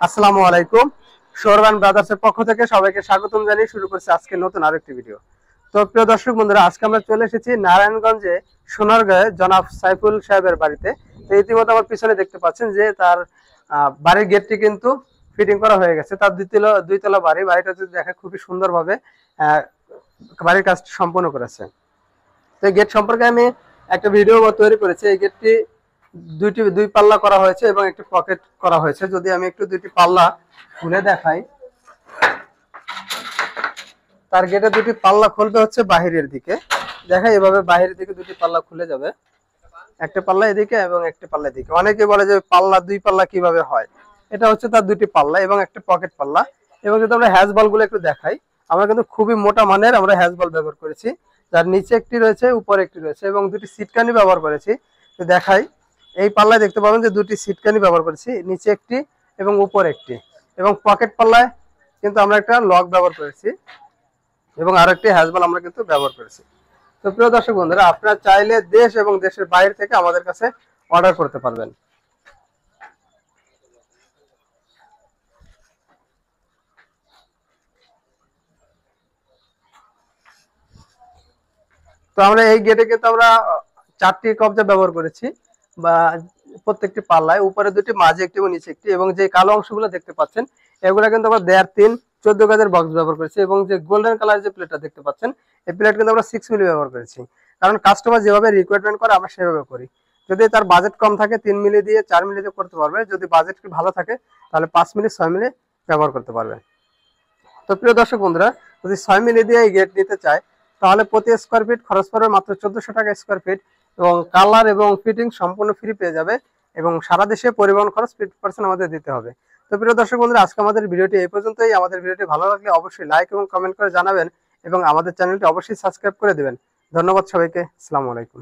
আসসালামু আলাইকুম। শোরবান ব্রাদার্সের পক্ষ থেকে সবাইকে স্বাগতম জানিয়ে শুরু করছি আজকে নতুন আরেকটি ভিডিও। তো প্রিয় দর্শক বন্ধুরা, আজকে আমরা চলে এসেছি নারায়ণগঞ্জে সোনারগাঁয়ে জনাব সাইফুল সাহেবের বাড়িতে। তো ইতিমধ্যে আমার পিছনে দেখতে পাচ্ছেন যে তার বাড়ির গেটটি কিন্তু ফিটিং করা হয়ে গেছে। তার দুইতলা বাড়িটা যদি দেখে খুবই সুন্দরভাবে বাড়ির কাজটি সম্পন্ন করেছে। তো এই গেট সম্পর্কে আমি একটা ভিডিও তৈরি করেছি। এই গেটটি দুই পাল্লা করা হয়েছে এবং একটি পকেট করা হয়েছে। যদি আমি একটু দুইটি পাল্লা খুলে দেখাই, তার গেটে দুটি পাল্লা খুলবে হচ্ছে বাহিরের দিকে। দেখাই এভাবে বাহিরের দিকে দুটি পাল্লা খুলে যাবে, একটা পাল্লা এদিকে এবং একটা পাল্লা এদিকে। অনেকে বলে যে দুই পাল্লা কিভাবে হয়। এটা হচ্ছে তার দুটি পাল্লা এবং একটা পকেট পাল্লা। এবং যদি আমরা হ্যাজ বল গুলো একটু দেখাই, আমরা কিন্তু খুবই মোটা মানের আমরা হ্যাজ বল ব্যবহার করেছি, যার নিচে একটি রয়েছে উপরে একটি রয়েছে এবং দুটি সিটকানি ব্যবহার করেছি। তো দেখাই, এই পাল্লায় দেখতে পাবেন যে দুটি সিটকানি ব্যবহার করেছি, নিচে একটি এবং উপরে একটি। এবং পকেট পাল্লায় কিন্তু আমরা একটা লক ব্যবহার করেছি এবং আরো একটি হ্যাজ বল আমরা কিন্তু ব্যবহার করেছি। তো প্রিয় দর্শক বন্ধুরা, আপনারা চাইলে দেশ এবং দেশের বাইরে থেকে আমাদের কাছে অর্ডার করতে পারবেন। তো আমরা এই গেটে কিন্তু আমরা 4টি কবজা ব্যবহার করেছি, বা প্রত্যেকটি পাল্লায় উপরে দুটি, মাঝে একটি এবং নিচে একটি। এবং যে কালো অংশগুলো দেখতে পাচ্ছেন এগুলো কিন্তু আমরা 1.5, 3, 14 গজের বক্স ব্যবহার করেছি। এবং যে গোল্ডেন কালার যে প্লেটটা দেখতে পাচ্ছেন, এই প্লেট কিন্তু আমরা 6 মিলি ব্যবহার করেছি, কারণ কাস্টমার যেভাবে রিকোয়ারমেন্ট করে আমরা সেভাবে করি। যদি তার বাজেট কম থাকে 3 মিলি দিয়ে 4 মিলি দিয়ে করতে পারবে, যদি বাজেট ভালো থাকে তাহলে 5 মিলি 6 মিলি ব্যবহার করতে পারবে। তো প্রিয় দর্শক বন্ধুরা, যদি 6 মিলি দিয়ে এই গেট নিতে চায় তাহলে প্রতি স্কোয়ার ফিট খরচ পড়বে মাত্র 1400 টাকা স্কোয়ার ফিট, এবং কালার এবং ফিটিং সম্পূর্ণ ফ্রি পেয়ে যাবে। এবং সারা দেশে পরিবহন খরচ 50% আমাদের দিতে হবে। তো প্রিয় দর্শক বন্ধুরা, আজকে আমাদের ভিডিওটি এই পর্যন্তই। আমাদের ভিডিওটি ভালো লাগলে অবশ্যই লাইক এবং কমেন্ট করে জানাবেন এবং আমাদের চ্যানেলটি অবশ্যই সাবস্ক্রাইব করে দেবেন। ধন্যবাদ সবাইকে। আসসালামু আলাইকুম।